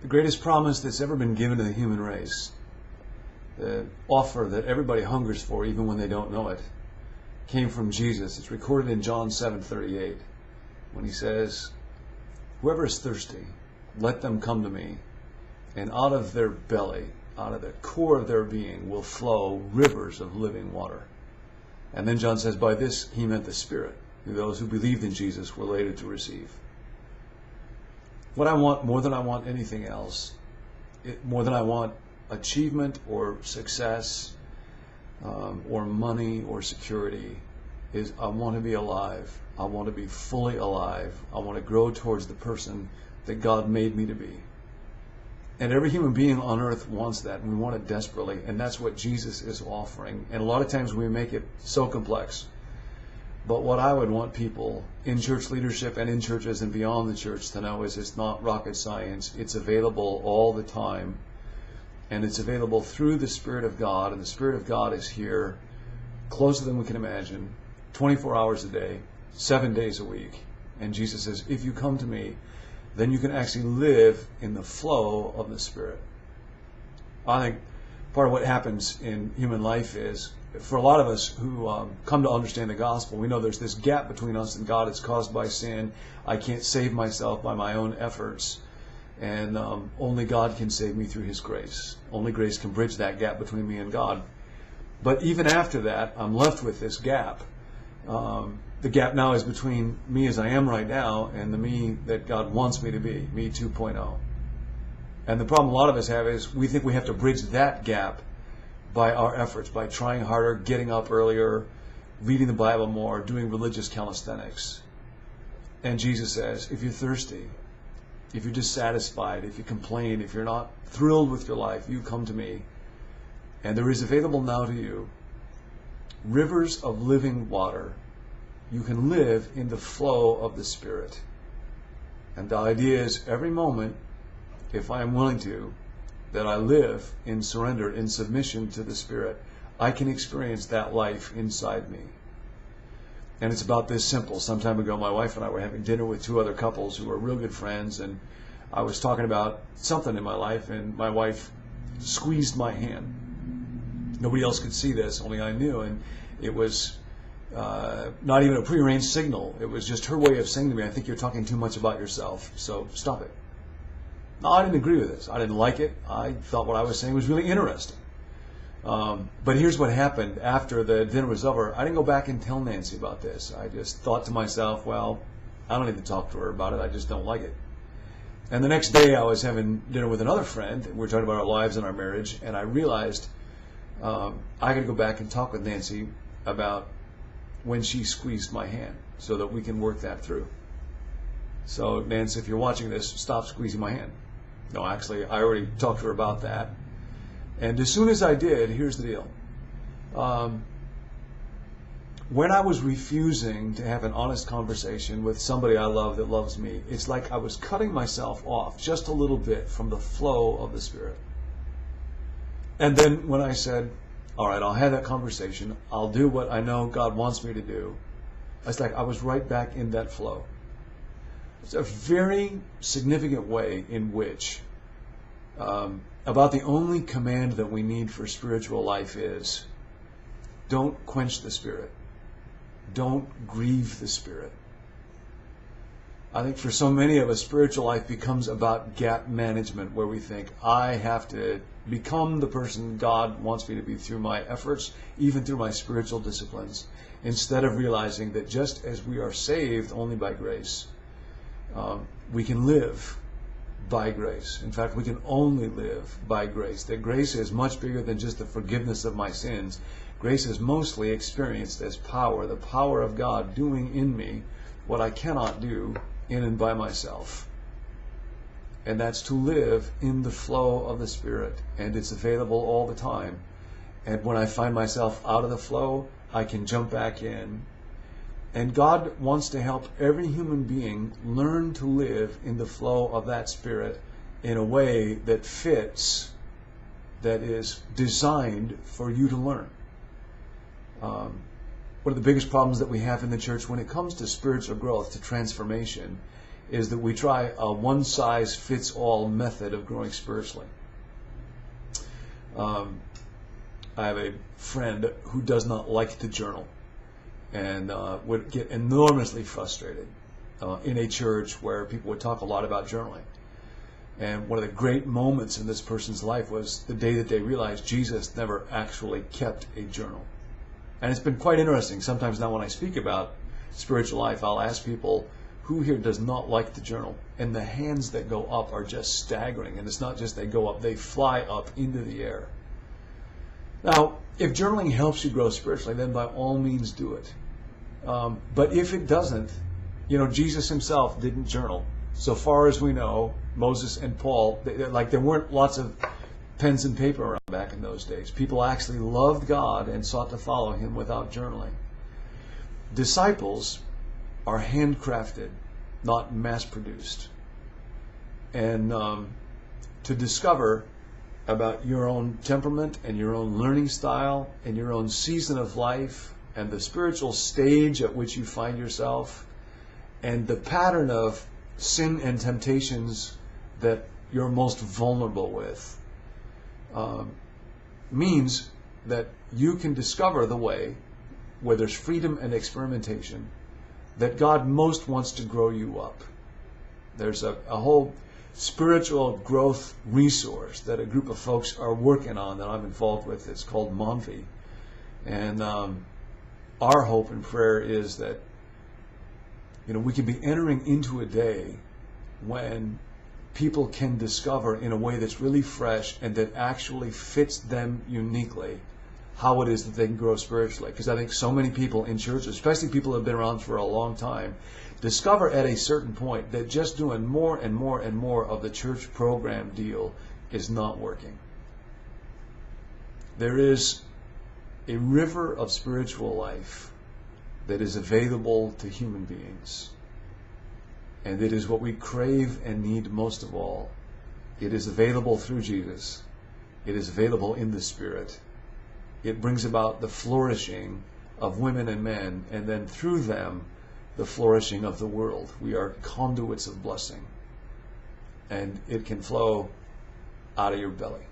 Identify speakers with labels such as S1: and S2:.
S1: The greatest promise that's ever been given to the human race, the offer that everybody hungers for even when they don't know it, came from Jesus. It's recorded in John 7:38 when he says, "Whoever is thirsty, let them come to me, and out of their belly, out of the core of their being, will flow rivers of living water." And then John says, by this he meant the Spirit, who those who believed in Jesus were later to receive. What I want more than I want anything else, more than I want achievement or success or money or security, is I want to be alive. I want to be fully alive. I want to grow towards the person that God made me to be. And every human being on earth wants that, and we want it desperately, and that's what Jesus is offering. And a lot of times we make it so complex. But what I would want people in church leadership and in churches and beyond the church to know is it's not rocket science. It's available all the time, and it's available through the Spirit of God, and the Spirit of God is here closer than we can imagine, 24 hours a day, 7 days a week. And Jesus says, if you come to me, then you can actually live in the flow of the Spirit. I think part of what happens in human life is, for a lot of us who come to understand the gospel, we know there's this gap between us and God. It's caused by sin. I can't save myself by my own efforts. And only God can save me through His grace. Only grace can bridge that gap between me and God. But even after that, I'm left with this gap. The gap now is between me as I am right now and the me that God wants me to be, me 2.0. And the problem a lot of us have is we think we have to bridge that gap by our efforts, by trying harder, getting up earlier, reading the Bible more, doing religious calisthenics. And Jesus says, if you're thirsty, if you're dissatisfied, if you complain, if you're not thrilled with your life, you come to me. And there is available now to you rivers of living water. You can live in the flow of the Spirit. And the idea is every moment, if I am willing to, that I live in surrender, in submission to the Spirit, I can experience that life inside me. And it's about this simple. Some time ago, my wife and I were having dinner with two other couples who were real good friends, and I was talking about something in my life, and my wife squeezed my hand. Nobody else could see this, only I knew, and it was not even a prearranged signal. It was just her way of saying to me, I think you're talking too much about yourself, so stop it. No, I didn't agree with this. I didn't like it. I thought what I was saying was really interesting. But here's what happened after the dinner was over. I didn't go back and tell Nancy about this. I just thought to myself, well, I don't need to talk to her about it. I just don't like it. And the next day I was having dinner with another friend, and we were talking about our lives and our marriage, and I realized I got to go back and talk with Nancy about when she squeezed my hand so that we can work that through. So, Nancy, if you're watching this, stop squeezing my hand. No, actually, I already talked to her about that. And as soon as I did, here's the deal. When I was refusing to have an honest conversation with somebody I love that loves me, it's like I was cutting myself off just a little bit from the flow of the Spirit. And then when I said, all right, I'll have that conversation, I'll do what I know God wants me to do, it's like I was right back in that flow. It's a very significant way in which about the only command that we need for spiritual life is don't quench the Spirit. Don't grieve the Spirit. I think for so many of us, spiritual life becomes about gap management, where we think, I have to become the person God wants me to be through my efforts, even through my spiritual disciplines, instead of realizing that just as we are saved only by grace, we can live by grace. In fact, we can only live by grace. That grace is much bigger than just the forgiveness of my sins. Grace is mostly experienced as power, the power of God doing in me what I cannot do in and by myself. And that's to live in the flow of the Spirit. And it's available all the time. And when I find myself out of the flow, I can jump back in. And God wants to help every human being learn to live in the flow of that Spirit in a way that fits, that is designed for you to learn. One of the biggest problems that we have in the church when it comes to spiritual growth, to transformation, is that we try a one-size-fits-all method of growing spiritually. I have a friend who does not like to journal and would get enormously frustrated in a church where people would talk a lot about journaling. And one of the great moments in this person's life was the day that they realized Jesus never actually kept a journal. And it's been quite interesting. Sometimes now when I speak about spiritual life, I'll ask people, who here does not like to journal? And the hands that go up are just staggering. And it's not just they go up, they fly up into the air. Now, if journaling helps you grow spiritually, then by all means do it. But if it doesn't, Jesus himself didn't journal. So far as we know, Moses and Paul, there weren't lots of pens and paper around back in those days. People actually loved God and sought to follow him without journaling. Disciples are handcrafted, not mass-produced. And to discover about your own temperament and your own learning style and your own season of life and the spiritual stage at which you find yourself and the pattern of sin and temptations that you're most vulnerable with means that you can discover the way where there's freedom and experimentation that God most wants to grow you up. There's a whole spiritual growth resource that a group of folks are working on that I'm involved with. It's called Monvi. And our hope and prayer is that we can be entering into a day when people can discover in a way that's really fresh and that actually fits them uniquely how it is that they can grow spiritually. Because I think so many people in churches, especially people who have been around for a long time, discover at a certain point that just doing more and more and more of the church program deal is not working. There is a river of spiritual life that is available to human beings. And it is what we crave and need most of all. It is available through Jesus. It is available in the Spirit. It brings about the flourishing of women and men, and then through them, the flourishing of the world. We are conduits of blessing. And it can flow out of your belly.